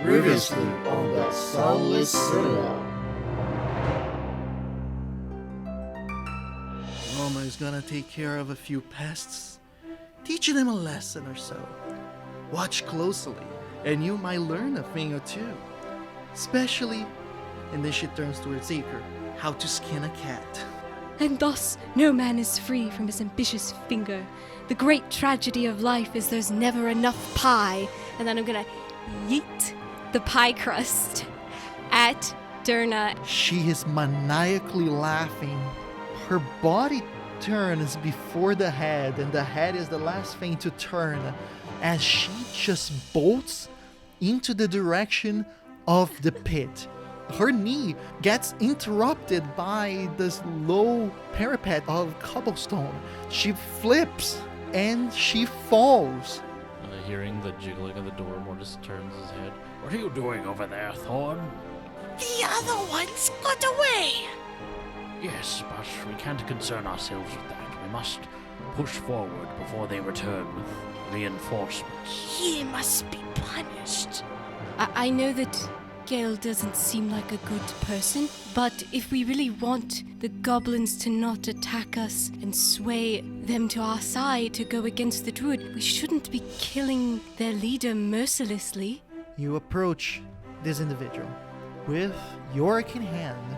Previously on the Sunless Citadel. Roma is gonna take care of a few pests, teaching them a lesson or so. Watch closely, and you might learn a thing or two. Especially, and then she turns towards Seeker, how to skin a cat. And thus no man is free from his ambitious finger. The great tragedy of life is there's never enough pie. And then I'm gonna yeet the pie crust at Durna. She is maniacally laughing. Her body turns before the head, and the head is the last thing to turn as she just bolts into the direction of the pit. Her knee gets interrupted by this low parapet of cobblestone. She flips and she falls. Hearing the jiggling of the door, Mortis turns his head. What are you doing over there, Thorn? The other ones got away. Yes, but we can't concern ourselves with that. We must push forward before they return with reinforcements. He must be punished. I know that Gale doesn't seem like a good person, but if we really want the goblins to not attack us and sway them to our side to go against the druid, we shouldn't be killing their leader mercilessly. You approach this individual with Yorick in hand,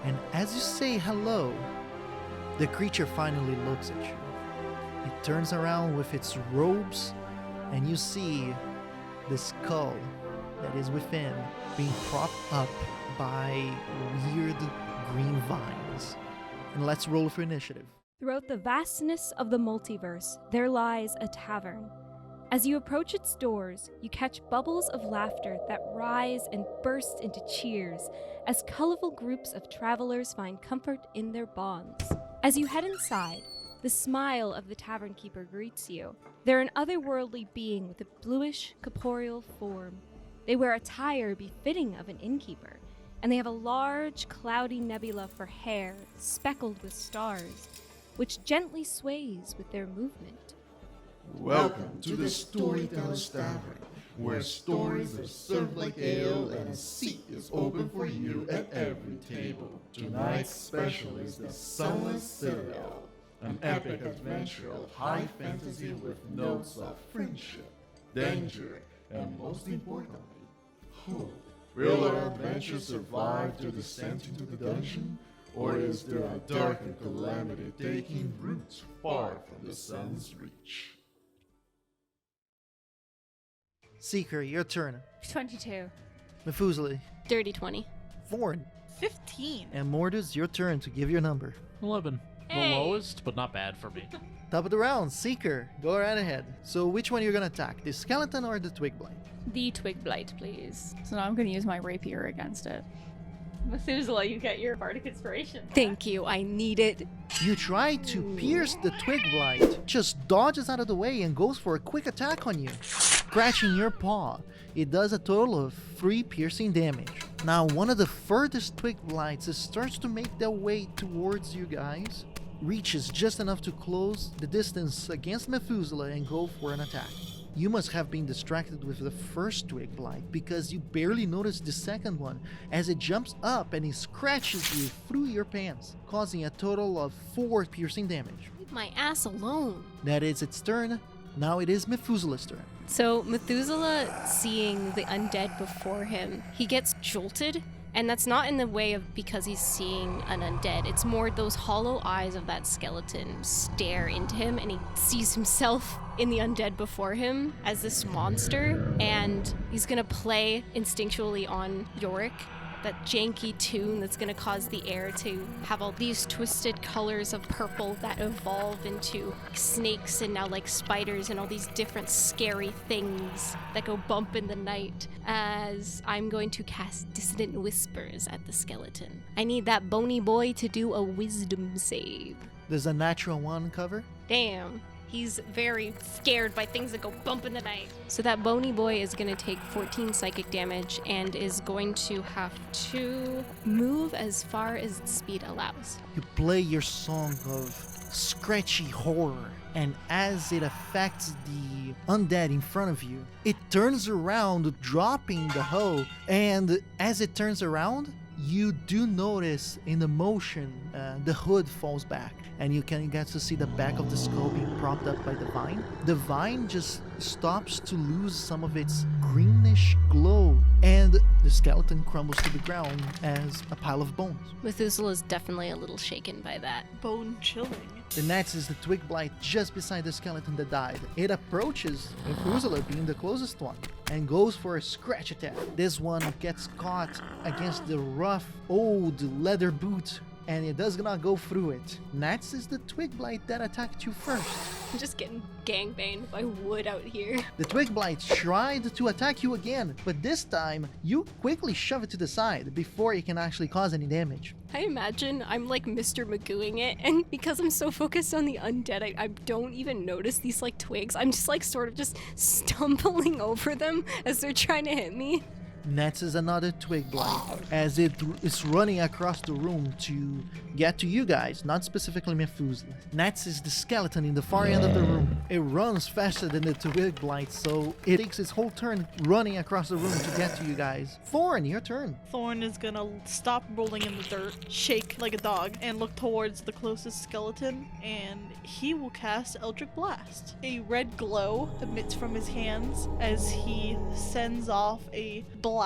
and as you say hello, the creature finally looks at you. It turns around with its robes, and you see the skull that is within being propped up by weird green vines. And let's roll for initiative. Throughout the vastness of the multiverse, there lies a tavern. As you approach its doors, you catch bubbles of laughter that rise and burst into cheers as colorful groups of travelers find comfort in their bonds. As you head inside, the smile of the tavern keeper greets you. They're an otherworldly being with a bluish, corporeal form. They wear attire befitting of an innkeeper, and they have a large, cloudy nebula for hair speckled with stars, which gently sways with their movement. Welcome to the Storyteller's Tavern, where stories are served like ale and a seat is open for you at every table. Tonight's special is the Sunless Citadel, an epic adventure of high fantasy with notes of friendship, danger, and most importantly, hope. Will our adventure survive the descent into the dungeon, or is there a darker calamity taking root far from the sun's reach? Seeker, your turn. 22. Methuselah, Dirty 20. Thorn, 15. and Mortis, your turn to give your number. 11. Hey. The lowest, but not bad for me. Top of the round, Seeker, go right ahead. So which one you're gonna attack, the skeleton or the twig blight? The twig blight, please. So now I'm going to use my rapier against it. Methuselah, you get your bardic inspiration. Thank you, I need it. You try to pierce the twig blight, just dodges out of the way and goes for a quick attack on you. Scratching your paw, it does a total of 3 piercing damage. Now one of the furthest twig blights starts to make their way towards you guys, reaches just enough to close the distance against Methuselah and go for an attack. You must have been distracted with the first twig blight because you barely noticed the second one as it jumps up and it scratches you through your pants, causing a total of 4 piercing damage. Leave my ass alone. That is its turn. Now it is Methuselah's turn. So Methuselah, seeing the undead before him, he gets jolted. And that's not in the way of because he's seeing an undead. It's more those hollow eyes of that skeleton stare into him, and he sees himself in the undead before him as this monster. And he's gonna play instinctually on Yorick, that janky tune that's gonna cause the air to have all these twisted colors of purple that evolve into snakes and now like spiders and all these different scary things that go bump in the night, as I'm going to cast Dissonant Whispers at the skeleton. I need that bony boy to do a wisdom save. Does a natural 1 cover? Damn. He's very scared by things that go bump in the night. So that bony boy is going to take 14 psychic damage and is going to have to move as far as speed allows. You play your song of scratchy horror and as it affects the undead in front of you, it turns around, dropping the hoe, and as it turns around, you do notice in the motion, the hood falls back, and you can get to see the back of the skull being propped up by the vine. The vine just stops to lose some of its greenish glow, and the skeleton crumbles to the ground as a pile of bones. Methuselah is definitely a little shaken by that. Bone chilling. The next is the twig blight just beside the skeleton that died. It approaches Methuselah, being the closest one, and goes for a scratch attack. This one gets caught against the rough old leather boot, and it does not go through it. Next is the twig blight that attacked you first. I'm just getting gangbanged by wood out here. The twig blight tried to attack you again, but this time you quickly shove it to the side before it can actually cause any damage. I imagine I'm like Mr. Magooing it, and because I'm so focused on the undead, I don't even notice these like twigs. I'm just like sort of just stumbling over them as they're trying to hit me. Next is another twig blight as it is running across the room to get to you guys, not specifically Methuselah. Next is the skeleton in the far end of the room. It runs faster than the twig blight, so it takes its whole turn running across the room to get to you guys. Thorn, your turn. Thorn is gonna stop rolling in the dirt, shake like a dog, and look towards the closest skeleton, and he will cast Eldritch Blast. A red glow emits from his hands as he sends off a blast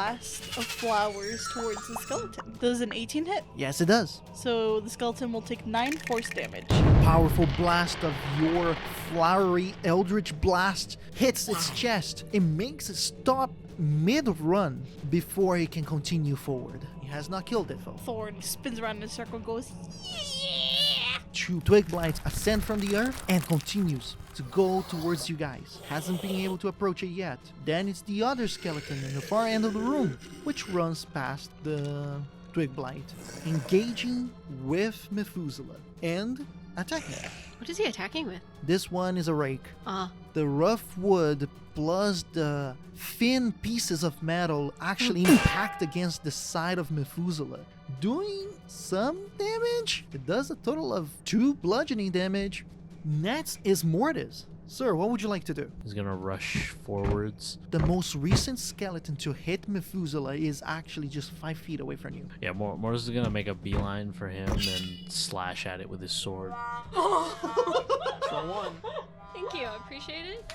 of flowers towards the skeleton. Does an 18 hit? Yes, it does. So the skeleton will take 9 force damage. Powerful blast of your flowery eldritch blast hits its chest. It makes it stop mid-run before it can continue forward. He has not killed it though. Thorn spins around in a circle and goes, yeah! 2 twig blights ascend from the earth and continues to go towards you guys. Hasn't been able to approach it yet. Then it's the other skeleton in the far end of the room, which runs past the twig blight, engaging with Methuselah and attacking. What is he attacking with? This one is a rake. Ah. The rough wood plus the thin pieces of metal actually impact against the side of Methuselah, doing some damage. It does a total of 2 bludgeoning damage. Next is Mortis. Sir, what would you like to do? He's gonna rush forwards. The most recent skeleton to hit Methuselah is actually just 5 feet away from you. Yeah, Morris is gonna make a beeline for him and slash at it with his sword. For one. Thank you, I appreciate it.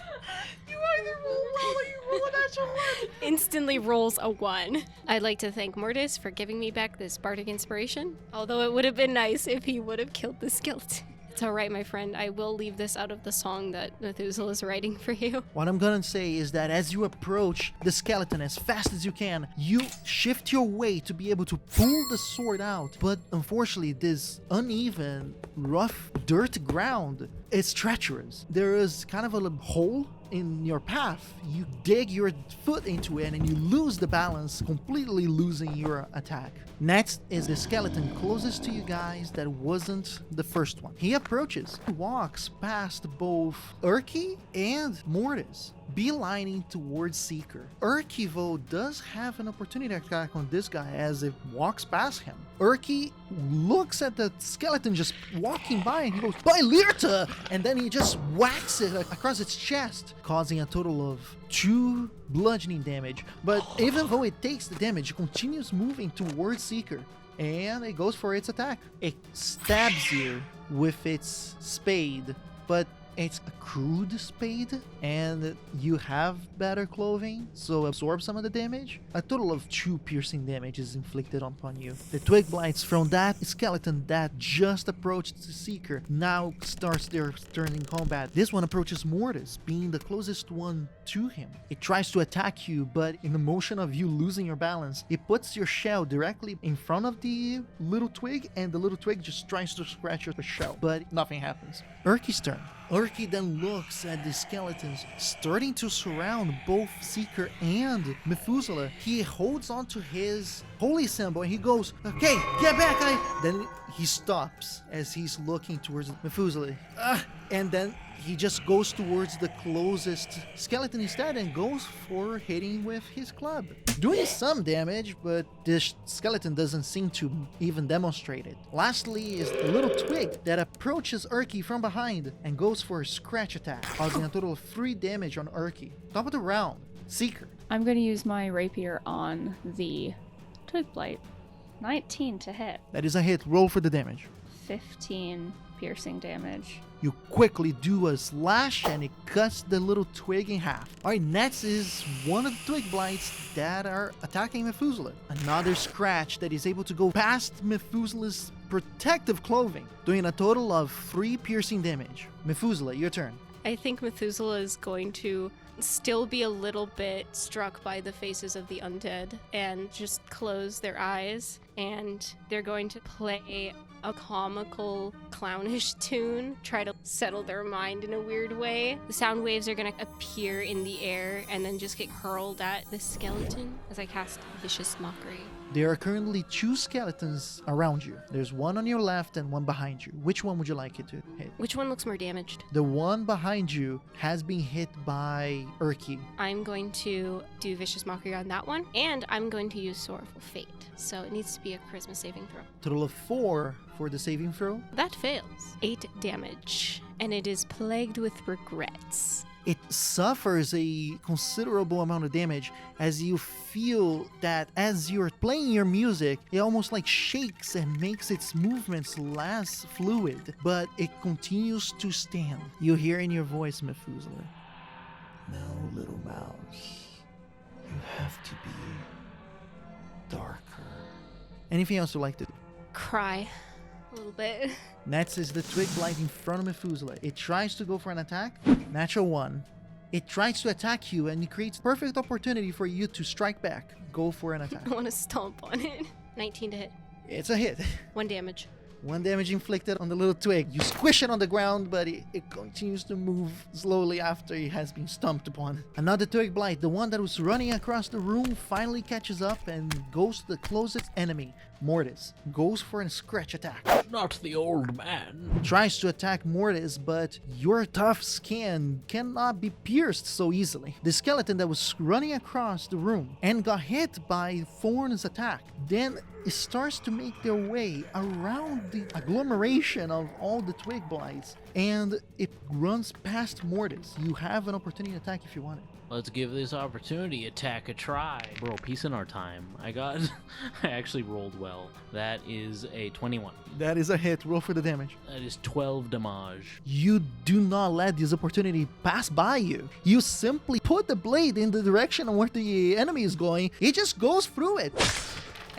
You either roll well or you roll a natural 1. Instantly rolls a 1. I'd like to thank Mortis for giving me back this bardic inspiration, although it would have been nice if he would have killed the skeleton. It's alright, my friend. I will leave this out of the song that Methuselah is writing for you. What I'm gonna say is that as you approach the skeleton as fast as you can, you shift your way to be able to pull the sword out. But unfortunately, this uneven, rough, dirt ground is treacherous. There is kind of a hole in your path. You dig your foot into it and you lose the balance, completely losing your attack. Next is the skeleton closest to you guys that wasn't the first one. He approaches, walks past both Urki and Mortis, beelining towards Seeker. Urki, though, does have an opportunity attack on this guy as it walks past him. Urki looks at the skeleton just walking by and he goes, "By Lirta!" And then he just whacks it across its chest, causing a total of 2 bludgeoning damage. But even though it takes the damage, it continues moving towards Seeker. And it goes for its attack. It stabs you with its spade, but it's a crude spade, and you have better clothing, so absorb some of the damage. A total of 2 piercing damage is inflicted upon you. The twig blights from that skeleton that just approached the Seeker now starts their turn in combat. This one approaches Mortis, being the closest one to him. It tries to attack you, but in the motion of you losing your balance, it puts your shell directly in front of the little twig, and the little twig just tries to scratch your shell, but nothing happens. Urki's turn. Urki then looks at the skeletons starting to surround both Seeker and Methuselah. He holds onto his holy symbol and he goes, "Okay, get back!" Then he stops as he's looking towards Methuselah. And then he just goes towards the closest skeleton instead and goes for hitting with his club. Doing some damage, but this skeleton doesn't seem to even demonstrate it. Lastly is the little twig that approaches Urki from behind and goes for a scratch attack, causing a total of 3 damage on Urki. Top of the round, Seeker. I'm going to use my rapier on the twig blight. 19 to hit. That is a hit. Roll for the damage. 15 piercing damage. You quickly do a slash and it cuts the little twig in half. Alright, next is one of the twig blights that are attacking Methuselah. Another scratch that is able to go past Methuselah's protective clothing, doing a total of 3 piercing damage. Methuselah, your turn. I think Methuselah is going to still be a little bit struck by the faces of the undead and just close their eyes, and they're going to play a comical, clownish tune, try to settle their mind in a weird way. The sound waves are going to appear in the air and then just get hurled at the skeleton as I cast Vicious Mockery. There are currently 2 skeletons around you. There's one on your left and one behind you. Which one would you like it to hit? Which one looks more damaged? The one behind you has been hit by Urki. I'm going to do Vicious Mockery on that one, and I'm going to use Sorrowful Fate. So it needs to be a charisma saving throw. Total of 4 for the saving throw. That fails. 8 damage, and it is plagued with regrets. It suffers a considerable amount of damage as you feel that as you're playing your music, it almost like shakes and makes its movements less fluid, but it continues to stand. You hear in your voice, Methuselah, "No, little mouse, you have to be darker." Anything else you'd like to do? Cry a little bit. Next is the twig blight in front of Methuselah. It tries to go for an attack. Natural 1. It tries to attack you and it creates perfect opportunity for you to strike back. Go for an attack. I want to stomp on it. 19 to hit. It's a hit. 1 damage. 1 damage inflicted on the little twig. You squish it on the ground, but it continues to move slowly after it has been stomped upon. Another twig blight, the one that was running across the room, finally catches up and goes to the closest enemy. Mortis goes for a scratch attack. Not the old man. Tries to attack Mortis, but your tough skin cannot be pierced so easily. The skeleton that was running across the room and got hit by Thorn's attack then it starts to make their way around the agglomeration of all the twig blights, and it runs past Mortis. You have an opportunity to attack if you want it. Let's give this opportunity attack a try. Bro, peace in our time. I actually rolled well. That is a 21. That is a hit. Roll for the damage. That is 12 damage. You do not let this opportunity pass by you. You simply put the blade in the direction of where the enemy is going. It just goes through it.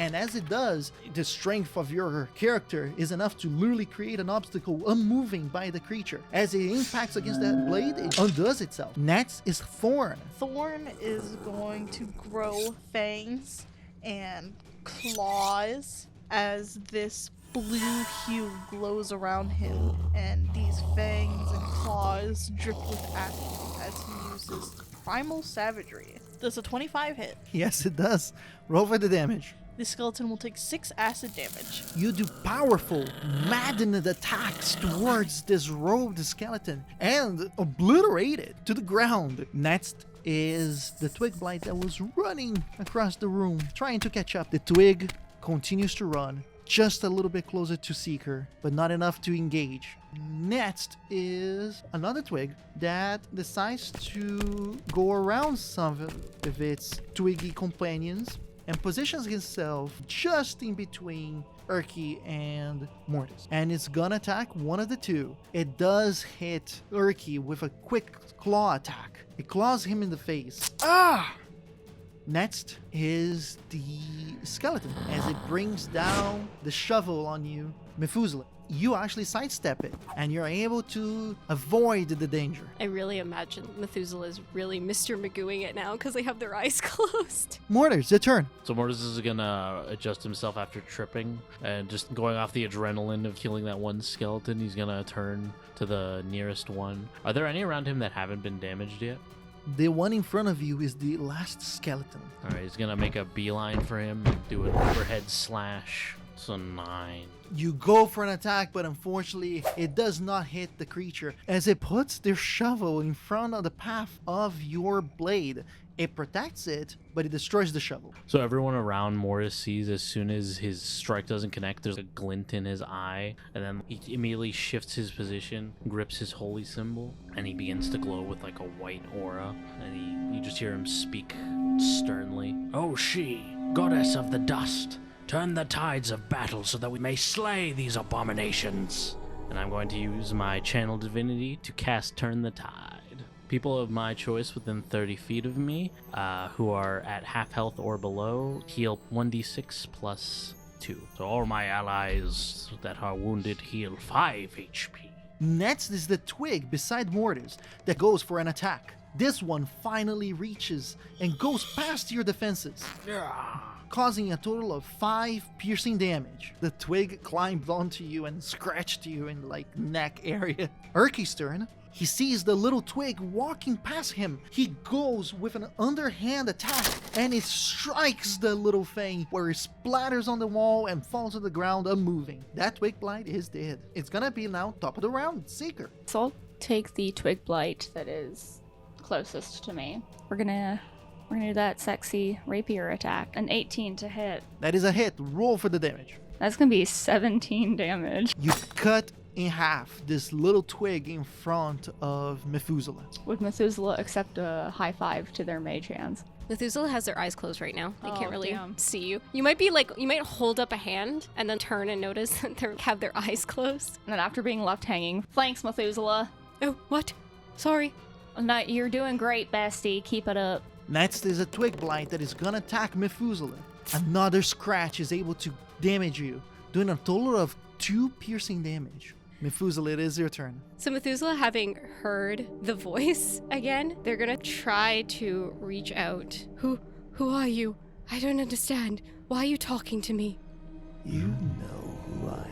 And as it does, the strength of your character is enough to literally create an obstacle unmoving by the creature. As it impacts against that blade, it undoes itself. Next is Thorn. Thorn is going to grow fangs and claws as this blue hue glows around him, and these fangs and claws drip with acid as he uses Primal Savagery. Does a 25 hit? Yes, it does. Roll for the damage. The skeleton will take 6 acid damage. You do powerful, maddened attacks towards this robed skeleton and obliterate it to the ground. Next is the twig blight that was running across the room, trying to catch up. The twig continues to run just a little bit closer to Seeker, but not enough to engage. Next is another twig that decides to go around some of its twiggy companions and positions itself just in between Urki and Mortis. And it's gonna attack one of the two. It does hit Urki with a quick claw attack. It claws him in the face. Ah! Next is the skeleton as it brings down the shovel on you. Methuselah, you actually sidestep it and you're able to avoid the danger. I really imagine Methuselah is really Mr. Magooing it now because they have their eyes closed. Mortis, your turn. So Mortis is gonna adjust himself after tripping and just going off the adrenaline of killing that one skeleton. He's gonna turn to the nearest one. Are there any around him that haven't been damaged yet? The one in front of you is the last skeleton. All right, he's gonna make a beeline for him, do an overhead slash It's a 9. You go for an attack, but unfortunately, it does not hit the creature as it puts their shovel in front of the path of your blade. It protects it, but it destroys the shovel. So everyone around Mortis sees as soon as his strike doesn't connect, there's a glint in his eye, and then he immediately shifts his position, grips his holy symbol, and he begins to glow with like a white aura, and you just hear him speak sternly. "Oh, she, goddess of the dust, turn the tides of battle so that we may slay these abominations." And I'm going to use my channel divinity to cast Turn the Tide. People of my choice within 30 feet of me, who are at half health or below, heal 1d6 plus 2. So all my allies that are wounded heal 5 HP. Next is the twig beside Mortis that goes for an attack. This one finally reaches and goes past your defenses, causing a total of 5 piercing damage. The twig climbed onto you and scratched you in like neck area. Urki's turn. He sees the little twig walking past him. He goes with an underhand attack and it strikes the little thing where it splatters on the wall and falls to the ground unmoving. That twig blight is dead. It's gonna be now top of the round, Seeker. So I'll take the twig blight that is closest to me. We're gonna do that sexy rapier attack. An 18 to hit. That is a hit. Roll for the damage. That's gonna be 17 damage. You cut in half this little twig in front of Methuselah. Would Methuselah accept a high five to their mage hands? Methuselah has their eyes closed right now. They Oh, can't really damn. see you. You might hold up a hand and then turn and notice that they have their eyes closed. And then after being left hanging, flanks Methuselah. Oh, what? Sorry. No, you're doing great, bestie. Keep it up. Next is a twig blight that is gonna attack Methuselah. Another scratch is able to damage you, doing a total of 2 piercing damage. Methuselah, it is your turn. So Methuselah, having heard the voice again, they're gonna try to reach out. Who are you? I don't understand. Why are you talking to me? You know who I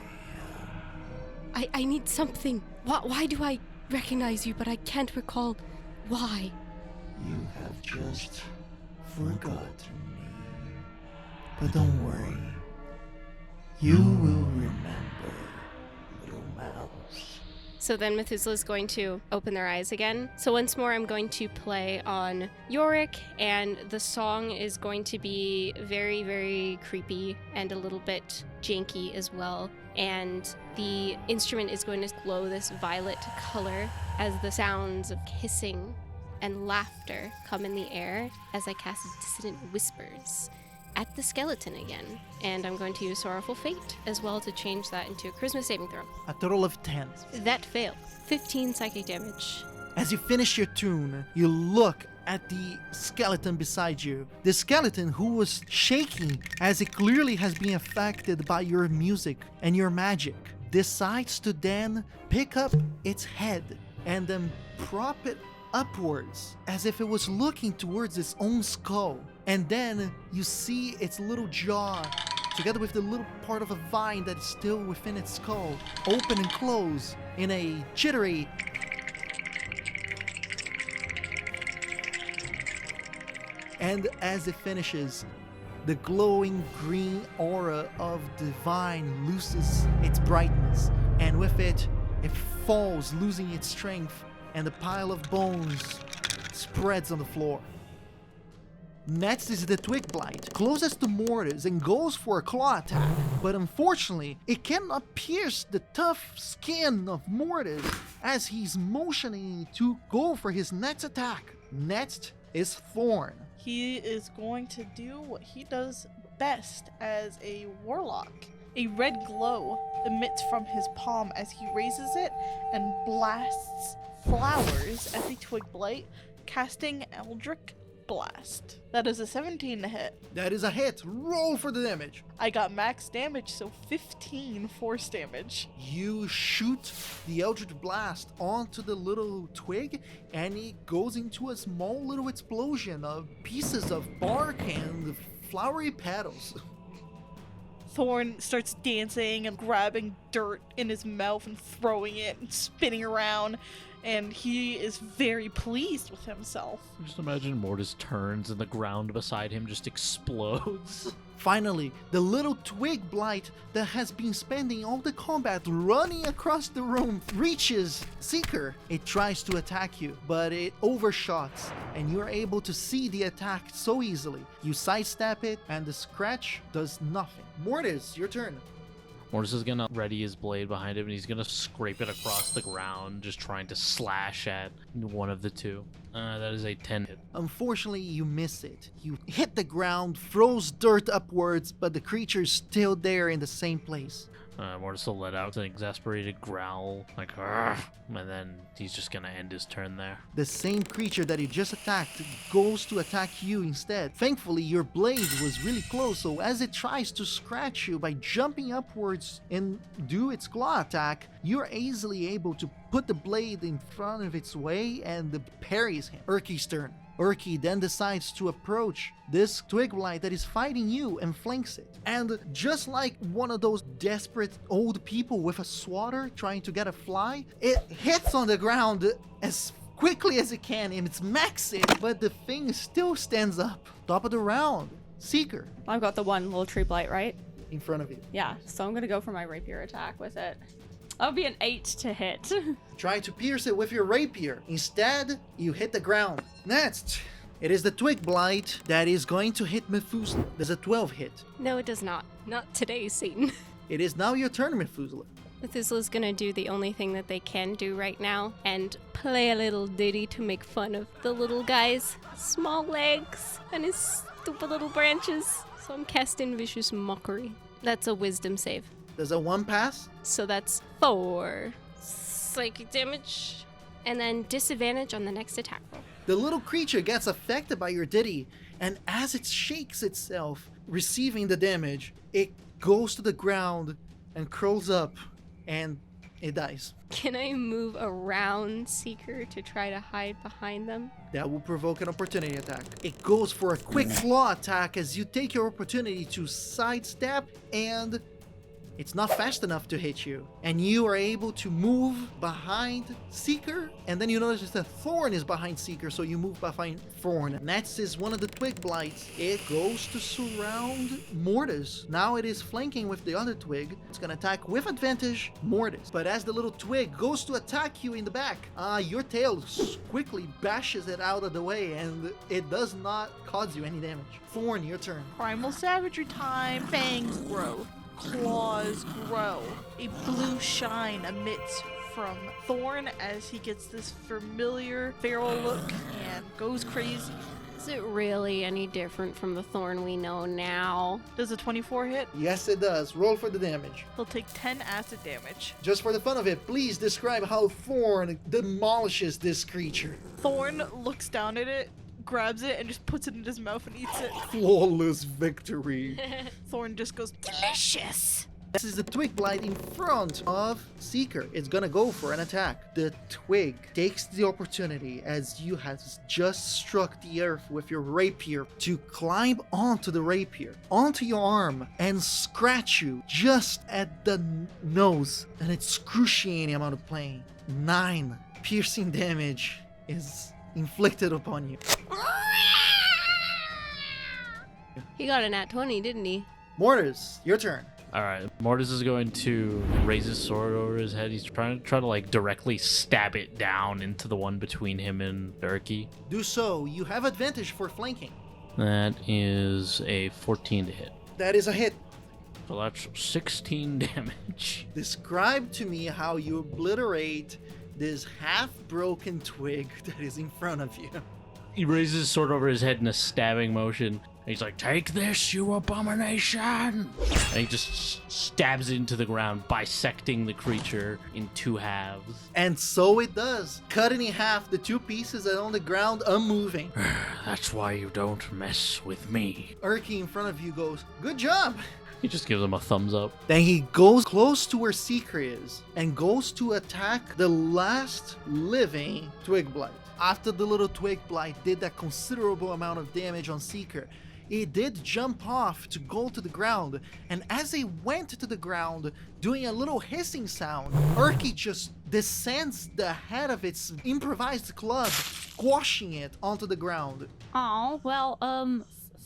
am. I need something. Why do I recognize you, but I can't recall why? You have just forgotten me. But don't worry. You will remember, little mouse. So then Methuselah is going to open their eyes again. So once more, I'm going to play on Yorick, and the song is going to be very, very creepy and a little bit janky as well. And the instrument is going to glow this violet color as the sounds of hissing and laughter come in the air as I cast dissonant whispers at the skeleton again. And I'm going to use Sorrowful Fate as well to change that into a charisma saving throw. A total of 10. That failed. 15 psychic damage. As you finish your tune, you look at the skeleton beside you. The skeleton who was shaking as it clearly has been affected by your music and your magic decides to then pick up its head and then prop it upwards as if it was looking towards its own skull. And then you see its little jaw together with the little part of a vine that is still within its skull open and close in a jittery and as it finishes, the glowing green aura of the vine loses its brightness, and with it, it falls, losing its strength, and the pile of bones spreads on the floor. Next is the twig blight, closest to Mortis and goes for a claw attack, but unfortunately, it cannot pierce the tough skin of Mortis as he's motioning to go for his next attack. Next is Thorn. He is going to do what he does best as a warlock. A red glow emits from his palm as he raises it and blasts flowers at the twig blight, casting Eldritch Blast. That is a 17 to hit. That is a hit. Roll for the damage. I got max damage, so 15 force damage. You shoot the Eldritch Blast onto the little twig, and it goes into a small little explosion of pieces of bark and flowery petals. Thorn starts dancing and grabbing dirt in his mouth and throwing it and spinning around. And he is very pleased with himself. Just imagine Mortis turns and the ground beside him just explodes. Finally, the little twig blight that has been spending all the combat running across the room reaches Seeker. It tries to attack you, but it overshots, and you're able to see the attack so easily. You sidestep it, and the scratch does nothing. Mortis, your turn. Mortis is gonna ready his blade behind him and he's gonna scrape it across the ground, just trying to slash at one of the two. That is a 10 hit. Unfortunately, you miss it. You hit the ground, throws dirt upwards, but the creature's still there in the same place. Mortis will let out an exasperated growl, like, "Argh," and then he's just gonna end his turn there. The same creature that you just attacked goes to attack you instead. Thankfully, your blade was really close, so as it tries to scratch you by jumping upwards and do its claw attack, you're easily able to put the blade in front of its way and parries him. Urki's turn. Urki then decides to approach this twig blight that is fighting you and flanks it. And just like one of those desperate old people with a swatter trying to get a fly, it hits on the ground as quickly as it can and it's maxing, but the thing still stands up. Top of the round, Seeker I've got the one little tree blight, right? in front of you. Yeah, so I'm gonna go for my rapier attack with it. That would be an 8 to hit. Try to pierce it with your rapier. Instead, you hit the ground. Next, it is the twig blight that is going to hit Methuselah. There's a 12 hit. No, it does not. Not today, Satan. It is now your turn, Methuselah. Methuselah's gonna do the only thing that they can do right now and play a little ditty to make fun of the little guy's small legs and his stupid little branches. So I'm casting Vicious Mockery. That's a wisdom save. Does a 1 pass? So that's 4 psychic damage. And then disadvantage on the next attack roll. The little creature gets affected by your ditty, and as it shakes itself, receiving the damage, it goes to the ground and curls up, and it dies. Can I move around Seeker to try to hide behind them? That will provoke an opportunity attack. It goes for a quick claw attack as you take your opportunity to sidestep, and it's not fast enough to hit you. And you are able to move behind Seeker, and then you notice that Thorn is behind Seeker, so you move behind Thorn. Next is one of the twig blights. It goes to surround Mortis. Now it is flanking with the other twig. It's gonna attack with advantage Mortis. But as the little twig goes to attack you in the back, your tail quickly bashes it out of the way, and it does not cause you any damage. Thorn, your turn. Primal savagery time. Fangs grow. Claws grow. A blue shine emits from Thorn as he gets this familiar feral look and goes crazy. Is it really any different from the Thorn we know now? Does a 24 hit? Yes, it does. Roll for the damage. He'll take 10 acid damage. Just for the fun of it, please describe how Thorn demolishes this creature. Thorn looks down at it, grabs it, and just puts it in his mouth and eats it. Flawless victory. Thorn just goes, delicious! This is the twig blight in front of Seeker. It's gonna go for an attack. The twig takes the opportunity as you have just struck the earth with your rapier to climb onto the rapier, onto your arm, and scratch you just at the nose. An excruciating amount of pain. 9 piercing damage is inflicted upon you. He got a nat 20, didn't he? Mortis, your turn. Alright, Mortis is going to raise his sword over his head. He's trying to like directly stab it down into the one between him and Urki. Do so. You have advantage for flanking. That is a 14 to hit. That is a hit. So that's 16 damage. Describe to me how you obliterate this half-broken twig that is in front of you. He raises his sword over his head in a stabbing motion. He's like, "Take this, you abomination!" And he just stabs it into the ground, bisecting the creature in 2 halves. And so it does. Cutting in half, the 2 pieces are on the ground, unmoving. That's why you don't mess with me. Urki in front of you goes, "Good job!" He just gives him a thumbs up. Then he goes close to where Seeker is and goes to attack the last living twig blight. After the little twig blight did that considerable amount of damage on Seeker, it did jump off to go to the ground, and as it went to the ground, doing a little hissing sound, Urki just descends the head of its improvised club, squashing it onto the ground. Oh, well,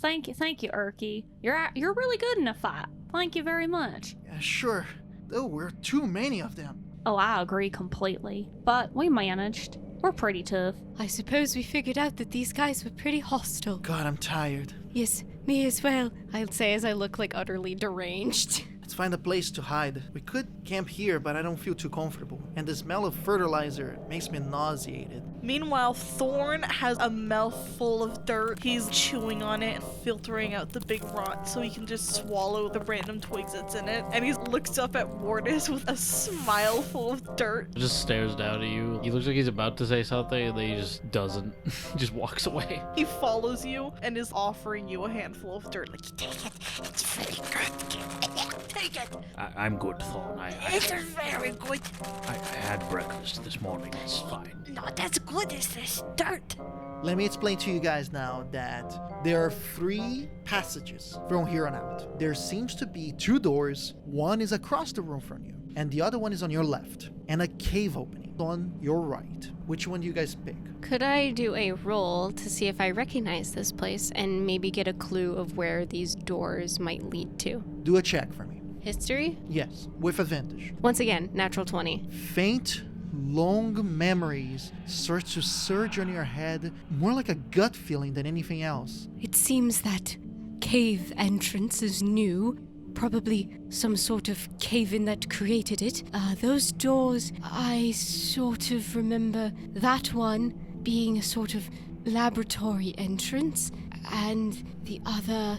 thank you, Urki. You're really good in a fight. Thank you very much. Yeah, sure, though we're too many of them. Oh, I agree completely. But we managed. We're pretty tough. I suppose we figured out that these guys were pretty hostile. God, I'm tired. Yes, me as well, I'd say as I look like utterly deranged. Let's find a place to hide. We could camp here, but I don't feel too comfortable. And the smell of fertilizer makes me nauseated. Meanwhile, Thorn has a mouthful of dirt. He's chewing on it and filtering out the big rot so he can just swallow the random twigs that's in it. And he looks up at Mortis with a smile full of dirt. Just stares down at you. He looks like he's about to say something, and then he just doesn't. Just walks away. He follows you and is offering you a handful of dirt. Like, take it. It's very good. Take it. I'm good, Thorn. It's very good. I had breakfast this morning. It's fine. Not as good as this dirt. Let me explain to you guys now that there are 3 passages from here on out. There seems to be 2 doors. One is across the room from you, and the other one is on your left, and a cave opening on your right. Which one do you guys pick? Could I do a roll to see if I recognize this place and maybe get a clue of where these doors might lead to? Do a check for me. History? Yes, with advantage. Once again, natural 20. Faint, long memories start to surge on your head, more like a gut feeling than anything else. It seems that cave entrance is new. Probably some sort of cave-in that created it. Those doors, I sort of remember that one being a sort of laboratory entrance, and the other,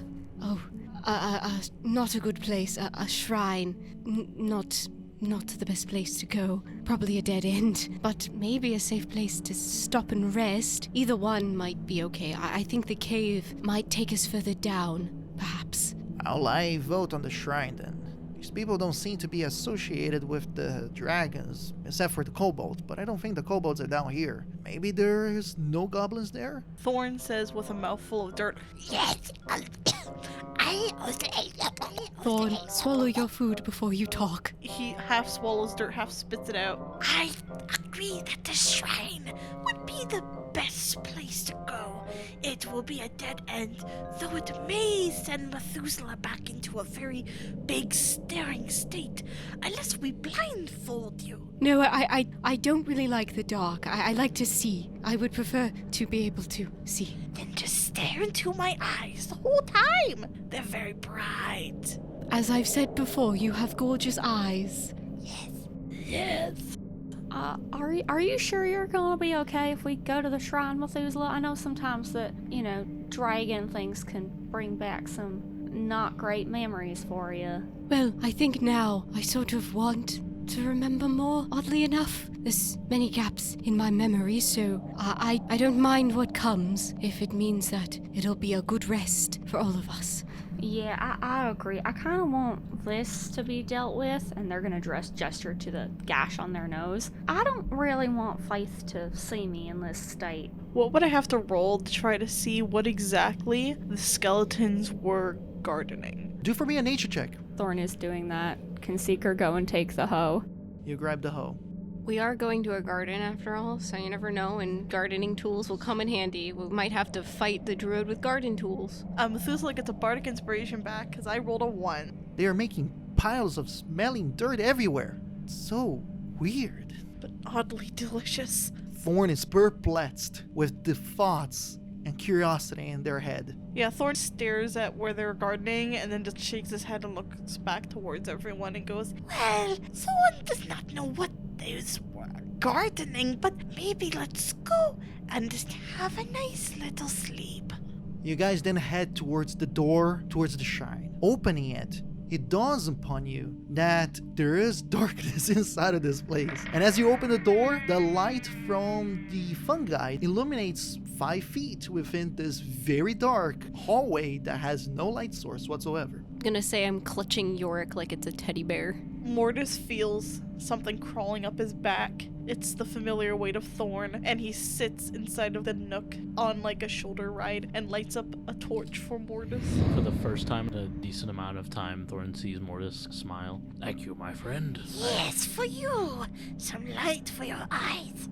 not a good place, a shrine. Not the best place to go. Probably a dead end, but maybe a safe place to stop and rest. Either one might be okay. I think the cave might take us further down, perhaps. Well, I vote on the shrine then. These people don't seem to be associated with the dragons, except for the kobolds, but I don't think the kobolds are down here. Maybe there's no goblins there? Thorn says with a mouthful of dirt, Yes. Thorn, swallow your food before you talk. he half swallows dirt, half spits it out. I agree that the shrine would be the best place to go. It will be a dead end, though it may send Methuselah back into a very big staring state, unless we blindfold you. No, I don't really like the dark. I like to see. I would prefer to be able to see. Then just stare into my eyes the whole time. They're very bright. As I've said before, you have gorgeous eyes. Yes. Are you sure you're gonna be okay if we go to the shrine, Methuselah? I know sometimes that, dragon things can bring back some not great memories for you. Well, I think now I sort of want to remember more, oddly enough. There's many gaps in my memory, so I don't mind what comes if it means that it'll be a good rest for all of us. Yeah, I agree. I kind of want this to be dealt with, and they're gonna gesture to the gash on their nose. I don't really want Faith to see me in this state. What would I have to roll to try to see what exactly the skeletons were gardening? Do for me a nature check. Thorn is doing that. Can Seeker go and take the hoe? You grab the hoe. We are going to a garden after all, so you never know, and gardening tools will come in handy. We might have to fight the druid with garden tools. Methuselah gets a bardic inspiration back because I rolled a 1. They are making piles of smelling dirt everywhere. It's so weird. But oddly delicious. Thorn is perplexed with the thoughts and curiosity in their head. Yeah, Thorn stares at where they're gardening and then just shakes his head and looks back towards everyone and goes, Well, someone does not know what those were gardening, but maybe let's go and just have a nice little sleep. You guys then head towards the door, towards the shrine. Opening it, it dawns upon you that there is darkness inside of this place. And as you open the door, the light from the fungi illuminates 5 feet within this very dark hallway that has no light source whatsoever. I'm gonna say I'm clutching Yorick like it's a teddy bear. Mortis feels something crawling up his back It's the familiar weight of Thorn, and he sits inside of the nook on like a shoulder ride and lights up a torch for Mortis. For the first time in a decent amount of time, Thorn sees Mortis smile. Thank you, my friend. Yes, for you. Some light for your eyes.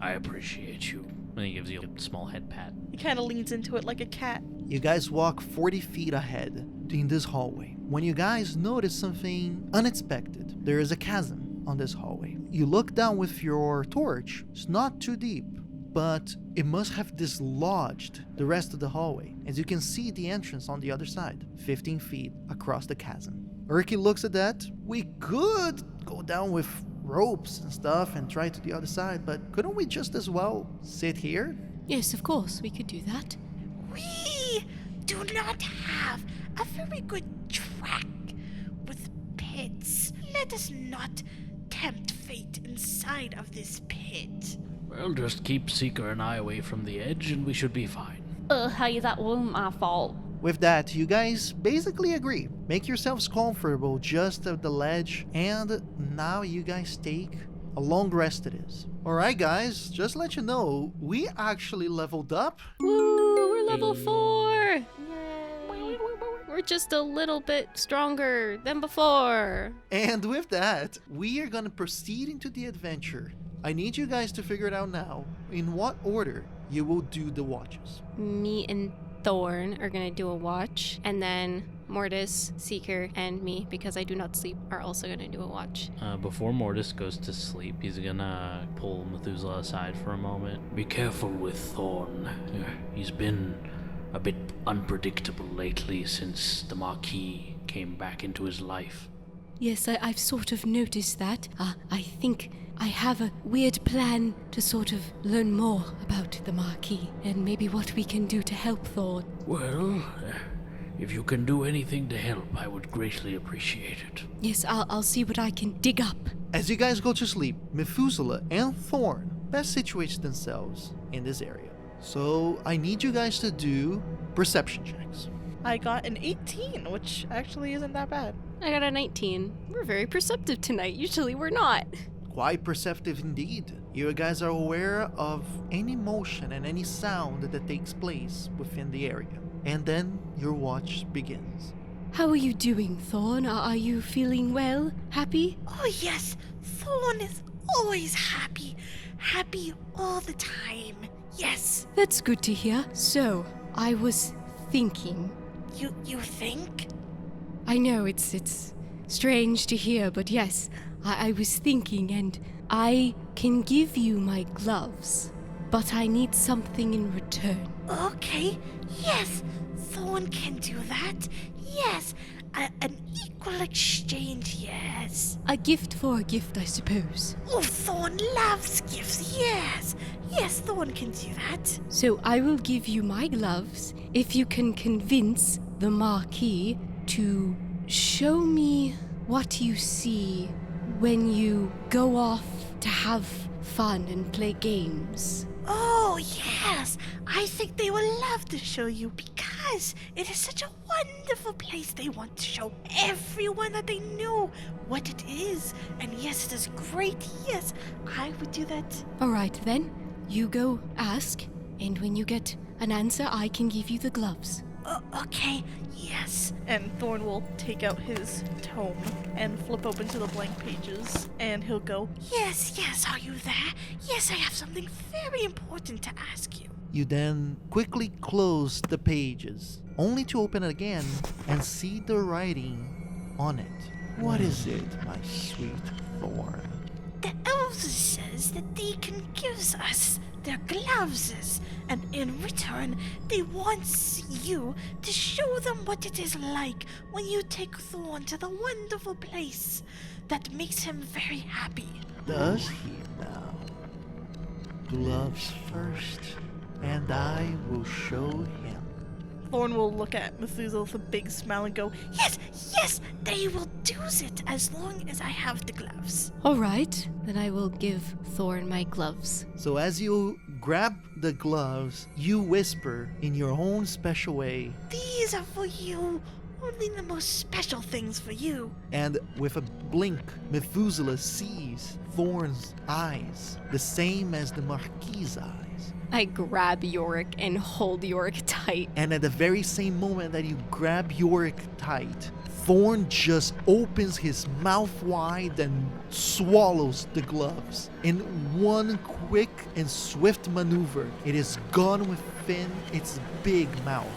I appreciate you. And he gives you a small head pat. He kind of leans into it like a cat. You guys walk 40 feet ahead in this hallway when you guys notice something unexpected. There is a chasm on this hallway. You look down with your torch. It's not too deep, but it must have dislodged the rest of the hallway, as you can see the entrance on the other side, 15 feet across the chasm. Urki looks at that. We could go down with ropes and stuff and try to the other side, but couldn't we just as well sit here? Yes, of course, we could do that. We do not have a very good track with pits. Let us not tempt fate inside of this pit. Well, just keep Seeker and I away from the edge and we should be fine. Hey, that wasn't my fault. With that, you guys basically agree. Make yourselves comfortable just at the ledge, and now you guys take a long rest it is. Alright guys, just let you know, we actually leveled up. Woo, we're level 4! We're just a little bit stronger than before. And with that, we are gonna proceed into the adventure. I need you guys to figure it out now, in what order you will do the watches. Me and Thorn are gonna do a watch, and then Mortis, Seeker, and me, because I do not sleep, are also gonna do a watch. Before Mortis goes to sleep, he's gonna pull Methuselah aside for a moment. Be careful with Thorn. He's been a bit unpredictable lately since the Marquis came back into his life. Yes, I've sort of noticed that. I think I have a weird plan to sort of learn more about the Marquis, and maybe what we can do to help Thorn. Well, if you can do anything to help, I would greatly appreciate it. Yes, I'll see what I can dig up. As you guys go to sleep, Methuselah and Thorn best situate themselves in this area. So I need you guys to do perception checks. I got an 18, which actually isn't that bad. I got a 19. We're very perceptive tonight. Usually we're not. Quite perceptive indeed. You guys are aware of any motion and any sound that takes place within the area. And then your watch begins. How are you doing, Thorn? Are you feeling well? Happy? Oh yes, Thorn is always happy. Happy all the time. Yes. That's good to hear. So, I was thinking. You think? I know it's strange to hear, but yes, I was thinking, and I can give you my gloves, but I need something in return. Okay, yes, Thorn can do that. Yes, an equal exchange, yes. A gift for a gift, I suppose. Oh, Thorn loves gifts, yes. Yes, Thorn can do that. So I will give you my gloves if you can convince the Marquis to show me what you see when you go off to have fun and play games. Oh, yes. I think they will love to show you because it is such a wonderful place. They want to show everyone that they know what it is. And yes, it is great. Yes, I would do that. All right, then. You go ask, and when you get an answer, I can give you the gloves. Okay, yes. And Thorn will take out his tome and flip open to the blank pages, and he'll go, Yes, are you there? Yes, I have something very important to ask you. You then quickly close the pages, only to open it again and see the writing on it. What is it, my sweet Thorn? The elves says that they can give us their gloves, and in return, they want you to show them what it is like when you take Thorn to the wonderful place that makes him very happy. Does he now? Gloves first, and I will show him. Thorn will look at Methuselah with a big smile and go, Yes, they will do it as long as I have the gloves. All right, then I will give Thorn my gloves. So as you grab the gloves, you whisper in your own special way, These are for you, Only the most special things for you. And with a blink, Methuselah sees Thorn's eyes, the same as the Marquis' eyes. I grab Yorick and hold Yorick tight. And at the very same moment that you grab Yorick tight, Thorn just opens his mouth wide and swallows the gloves. In one quick and swift maneuver, it is gone within its big mouth.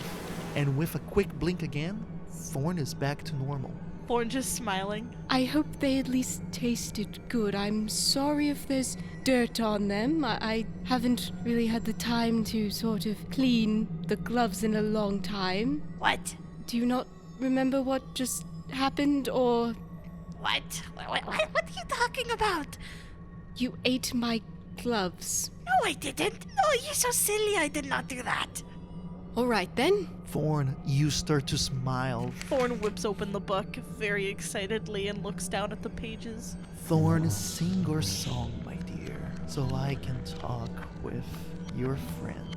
And with a quick blink again, Thorn is back to normal. Thorn just smiling. I hope they at least tasted good. I'm sorry if there's dirt on them. I haven't really had the time to sort of clean the gloves in a long time. What? Do you not remember what just happened, or What? What are you talking about? you ate my gloves? No, I didn't. No, you're so silly. I did not do that. All right then. Thorn, you start to smile. Thorn whips open the book very excitedly and looks down at the pages. Thorn, sing our song, my dear, so I can talk with your friend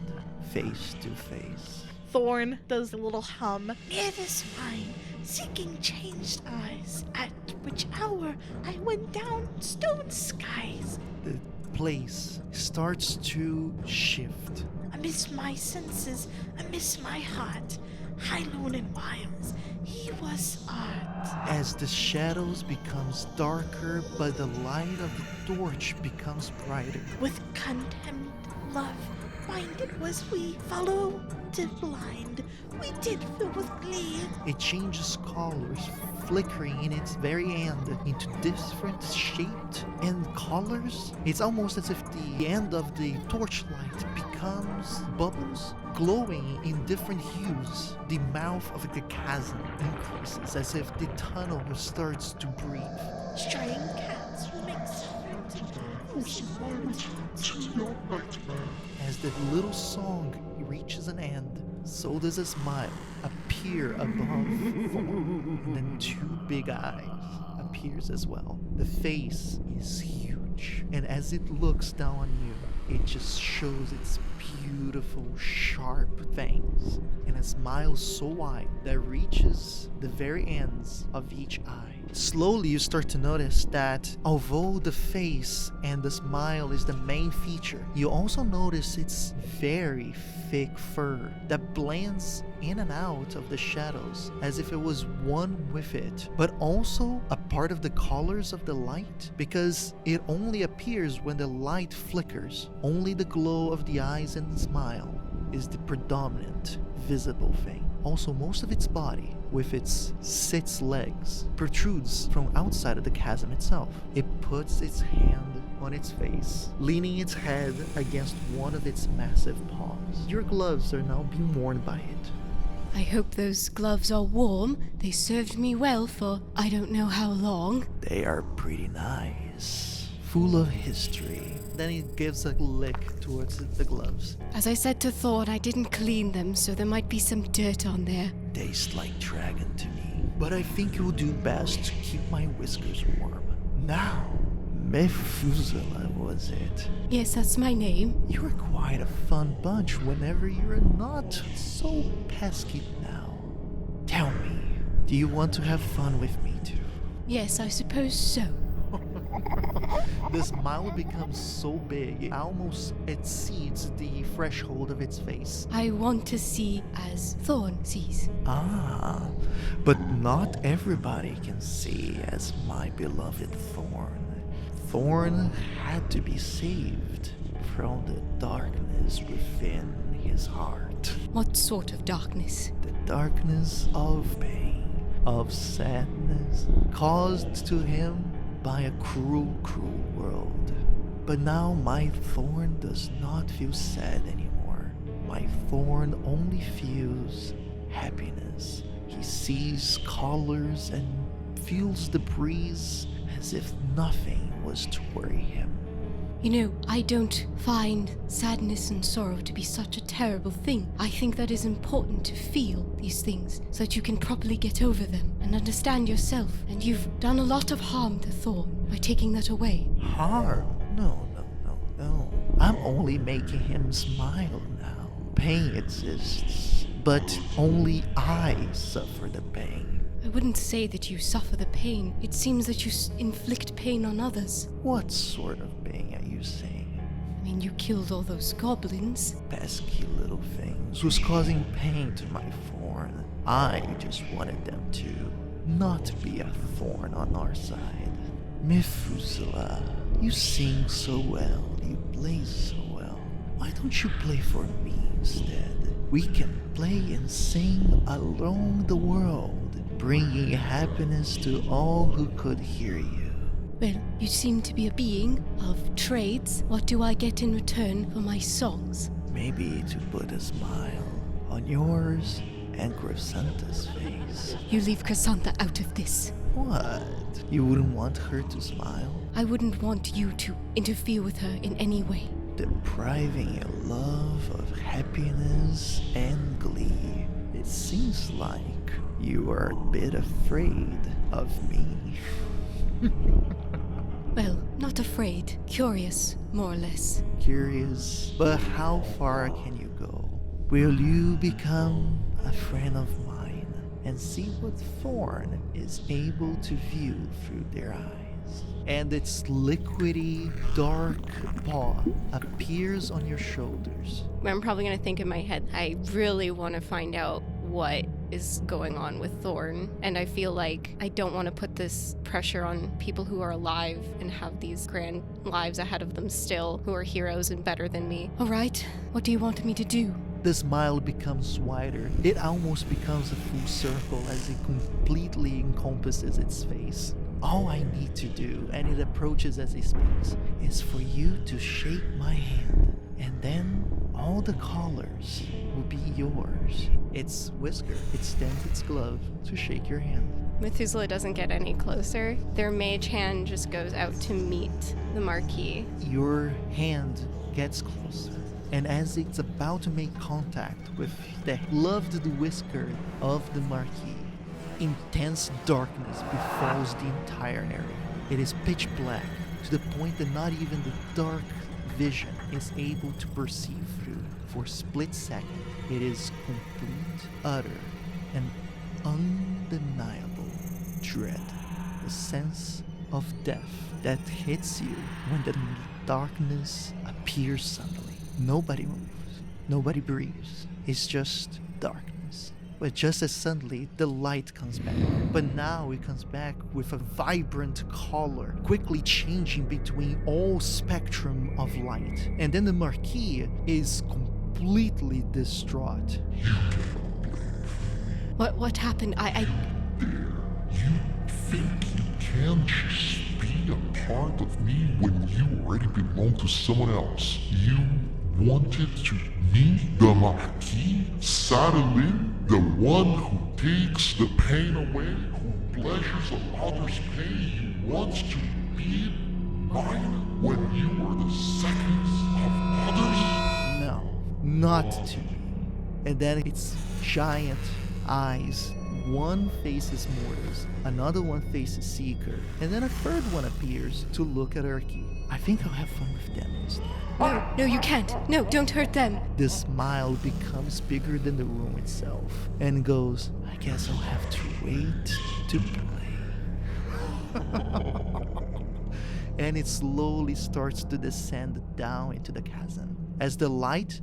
face to face. Thorn does a little hum. Near this wine, seeking changed eyes, at which hour I went down stone skies. The place starts to shift. Amidst my senses, amidst my heart, high lone and wiles, he was art. As the shadows becomes darker, but the light of the torch becomes brighter. With contempt, love, minded was we, follow to blind, we did fill with glee. It changes colors, flickering in its very end into different shapes and colors. It's almost as if the end of the torchlight becomes bubbles, glowing in different hues. The mouth of the chasm increases as if the tunnel starts to breathe. Straying cats who make As the little song reaches an end, so does a smile appear above Thorn, and then two big eyes appears as well. The face is huge, and as it looks down on you, it just shows its beautiful, sharp fangs, and a smile so wide that reaches the very ends of each eye. Slowly you start to notice that although the face and the smile is the main feature, you also notice its very thick fur that blends in and out of the shadows as if it was one with it, but also a part of the colors of the light, because it only appears when the light flickers. Only the glow of the eyes and the smile is the predominant visible thing. Also, most of its body, with its 6 legs, protrudes from outside of the chasm itself. It puts its hand on its face, leaning its head against one of its massive paws. Your gloves are now being worn by it. I hope those gloves are warm. They served me well for I don't know how long. They are pretty nice, full of history. Then he gives a lick towards the gloves. As I said to Thorn, I didn't clean them, so there might be some dirt on there. Taste like dragon to me, but I think you'll do best to keep my whiskers warm. Now, Methuselah, was it? Yes, that's my name. You're quite a fun bunch whenever you're not so pesky now. Tell me, do you want to have fun with me too? Yes, I suppose so. The smile becomes so big, it almost exceeds the threshold of its face. I want to see as Thorn sees. Ah, but not everybody can see as my beloved Thorn. Thorn had to be saved from the darkness within his heart. What sort of darkness? The darkness of pain, of sadness, caused to him by a cruel, cruel world. But now my Thorn does not feel sad anymore. My Thorn only feels happiness. He sees colors and feels the breeze as if nothing was to worry him. You know, I don't find sadness and sorrow to be such a terrible thing. I think that it's important to feel these things so that you can properly get over them and understand yourself. And you've done a lot of harm to Thorn by taking that away. Harm? No. I'm only making him smile now. Pain exists but only I suffer the pain. I wouldn't say that you suffer the pain. It seems that you inflict pain on others. What sort of pain are you saying? I mean, you killed all those goblins. Pesky little things who's causing pain to my thorn. I just wanted them to not be a thorn on our side. Methuselah, you sing so well, you play so well. Why don't you play for me instead? We can play and sing along the world, bringing happiness to all who could hear you. Well, you seem to be a being of trades. What do I get in return for my songs? Maybe to put a smile on yours and Grisanta's face. You leave Chrysantha out of this. What? You wouldn't want her to smile? I wouldn't want you to interfere with her in any way. Depriving your love of happiness and glee. It seems like you are a bit afraid of me. Well, not afraid. Curious, more or less. Curious, but how far can you go? Will you become a friend of mine and see what Thorn is able to view through their eyes? And its liquidy, dark paw appears on your shoulders. I'm probably gonna think in my head, I really want to find out what is going on with Thorn, and I feel like I don't want to put this pressure on people who are alive and have these grand lives ahead of them still, who are heroes and better than me. All right, what do you want me to do? The smile becomes wider. It almost becomes a full circle as it completely encompasses its face. All I need to do, and it approaches as it speaks, is for you to shake my hand, and then all the collars will be yours. Its whisker extends its glove to shake your hand. Methuselah doesn't get any closer. Their mage hand just goes out to meet the Marquis. Your hand gets closer, and as it's about to make contact with the gloved whisker of the Marquis, intense darkness befalls the entire area. It is pitch black, to the point that not even the dark vision is able to perceive through. For a split second, it is complete, utter, and undeniable dread. The sense of death that hits you when the darkness appears suddenly. Nobody moves. Nobody breathes. It's just darkness. But just as suddenly, the light comes back. But now it comes back with a vibrant color, quickly changing between all spectrum of light. And then the Marquis is completely distraught. What happened? I You think you can just be a part of me when you already belong to someone else? You wanted to meet the Marquis Sadelyn, the one who takes the pain away, who pleasures of others' pain. You want to be mine when you were the seconds of others? No, not to me. And then its giant eyes. One faces Mortis, another one faces Seeker, and then a third one appears to look at Urki. I think I'll have fun with them instead. No, you can't. No, don't hurt them. The smile becomes bigger than the room itself and goes, I guess I'll have to wait to play. And it slowly starts to descend down into the chasm as the light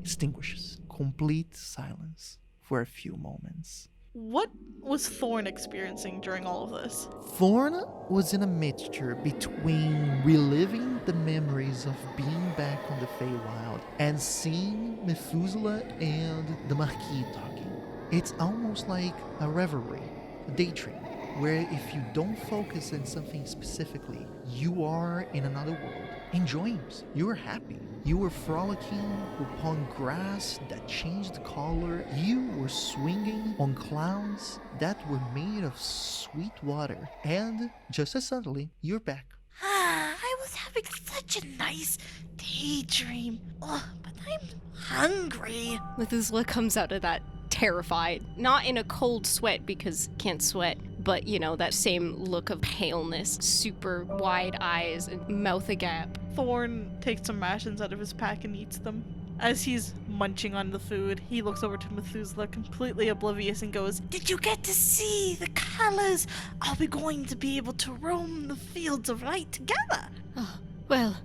extinguishes. Complete silence for a few moments. What was Thorn experiencing during all of this? Thorn was in a mixture between reliving the memories of being back on the Feywild and seeing Methuselah and the Marquis talking. It's almost like a reverie, a daydream, where if you don't focus on something specifically, you are in another world, enjoying it. You are happy. You were frolicking upon grass that changed color. You were swinging on clouds that were made of sweet water. And just as suddenly, you're back. I was having such a nice daydream. Oh, but I'm hungry. Methuselah comes out of that terrified, not in a cold sweat because can't sweat, but you know, that same look of paleness, super wide eyes and mouth agape. Thorn takes some rations out of his pack and eats them. As he's munching on the food, he looks over to Methuselah, completely oblivious, and goes, Did you get to see the colors? Are we going to be able to roam the fields of light together? Oh, well,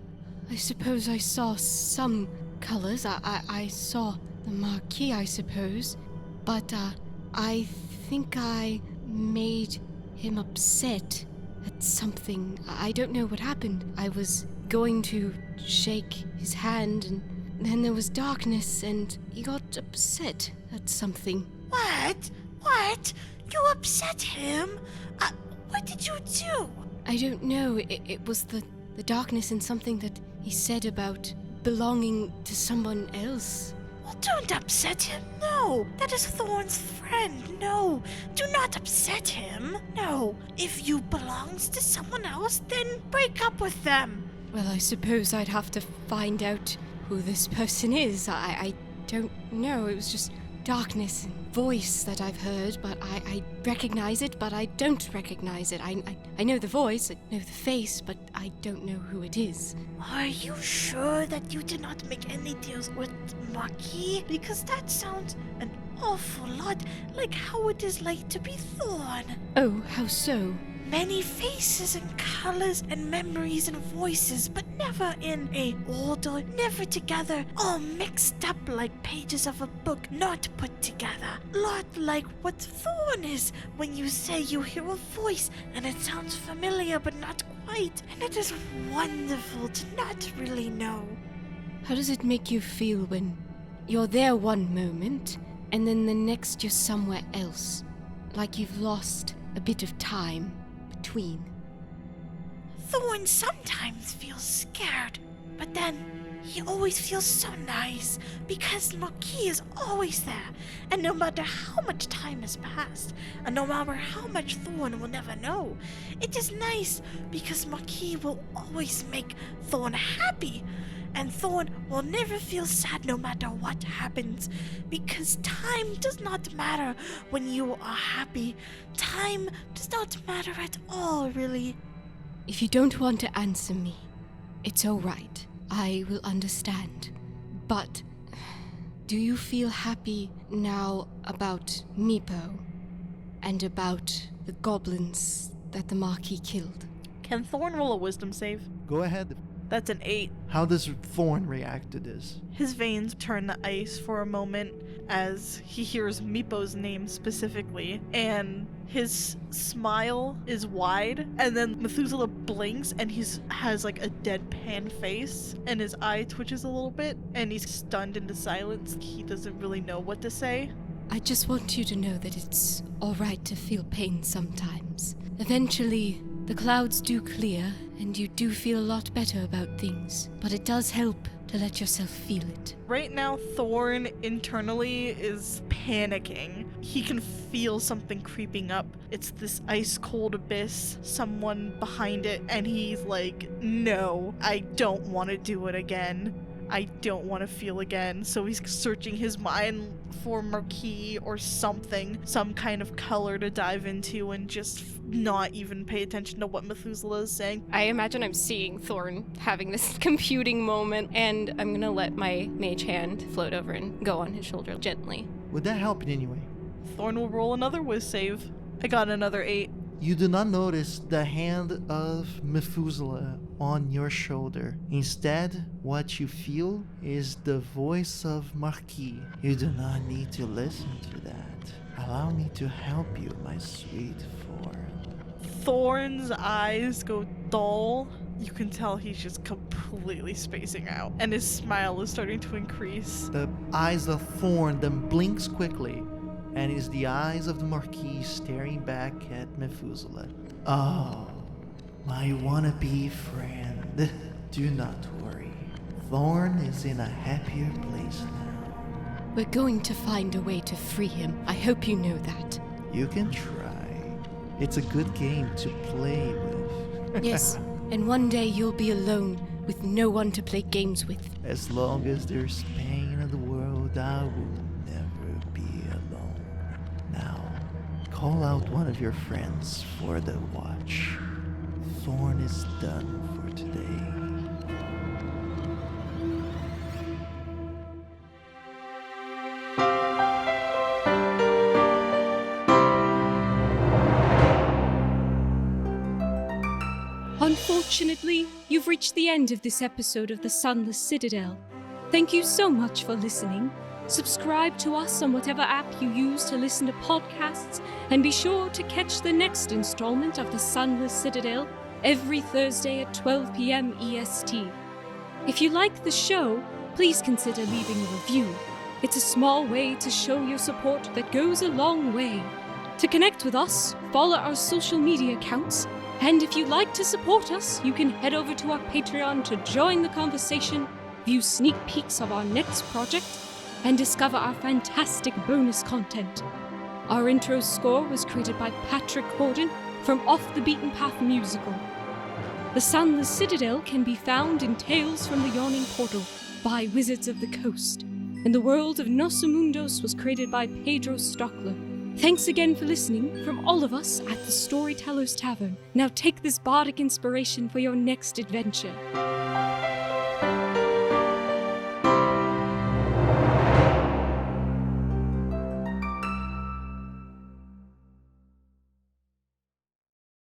I suppose I saw some colors. I saw the Marquis, I suppose. But, I think I made him upset at something. I don't know what happened. I was going to shake his hand, and then there was darkness, and he got upset at something. What? What? You upset him? What did you do? I don't know. It was the darkness and something that he said about belonging to someone else. Well, don't upset him. No, that is Thorn's friend. No, do not upset him. No, if you belongs to someone else, then break up with them. Well, I suppose I'd have to find out who this person is. I don't know. It was just darkness and voice that I've heard, but I recognize it, but I don't recognize it. I know the voice, I know the face, but I don't know who it is. Are you sure that you did not make any deals with Marquis? Because that sounds an awful lot like how it is like to be Thorn. Oh, how so? Many faces and colors and memories and voices, but never in a order, never together, all mixed up like pages of a book not put together. Lot like what Thorn is when you say you hear a voice and it sounds familiar but not quite, and it is wonderful to not really know. How does it make you feel when you're there one moment and then the next you're somewhere else? Like you've lost a bit of time between. Thorn sometimes feels scared, but then he always feels so nice because Marquis is always there, and no matter how much time has passed, and no matter how much Thorn will never know, it is nice because Marquis will always make Thorn happy, and Thorn will never feel sad no matter what happens, because time does not matter when you are happy. Time does not matter at all, really. If you don't want to answer me, it's all right. I will understand. But do you feel happy now about Meepo and about the goblins that the Marquis killed? Can Thorn roll a wisdom save? Go ahead. That's an 8. How does Thorn react to this? His veins turn to ice for a moment as he hears Meepo's name specifically, and his smile is wide, and then Methuselah blinks and he has like a deadpan face, and his eye twitches a little bit, and he's stunned into silence. He doesn't really know what to say. I just want you to know that it's all right to feel pain sometimes. Eventually, the clouds do clear, and you do feel a lot better about things, but it does help to let yourself feel it. Right now, Thorn internally is panicking. He can feel something creeping up. It's this ice-cold abyss, someone behind it, and he's like, no, I don't want to do it again. I don't want to feel again. So he's searching his mind for Marquis or something, some kind of color to dive into and just not even pay attention to what Methuselah is saying. I imagine I'm seeing Thorn having this computing moment, and I'm gonna let my mage hand float over and go on his shoulder gently. Would that help in any way? Thorn will roll another whiz save. I got another 8. You do not notice the hand of Methuselah on your shoulder. Instead, what you feel is the voice of Marquis. You do not need to listen to that. Allow me to help you, my sweet Thorn. Thorn's eyes go dull. You can tell he's just completely spacing out, and his smile is starting to increase. The eyes of Thorn then blinks quickly, and is the eyes of the Marquis staring back at Methuselah. Oh, my wannabe friend, do not worry. Thorn is in a happier place now. We're going to find a way to free him. I hope you know that. You can try. It's a good game to play with. Yes, and one day you'll be alone with no one to play games with. As long as there's pain in the world, I will never be alone. Now, call out one of your friends for the watch. Thorn is done for today. Unfortunately, you've reached the end of this episode of the Sunless Citadel. Thank you so much for listening. Subscribe to us on whatever app you use to listen to podcasts, and be sure to catch the next installment of the Sunless Citadel every Thursday at 12 p.m. EST. If you like the show, please consider leaving a review. It's a small way to show your support that goes a long way. To connect with us, follow our social media accounts, and if you'd like to support us, you can head over to our Patreon to join the conversation, view sneak peeks of our next project, and discover our fantastic bonus content. Our intro score was created by Patrick Gordon from Off the Beaten Path Musical. The Sunless Citadel can be found in Tales from the Yawning Portal by Wizards of the Coast, and the world of Nosso Mondus was created by Pedro Stockler. Thanks again for listening from all of us at the Storyteller's Tavern. Now take this bardic inspiration for your next adventure.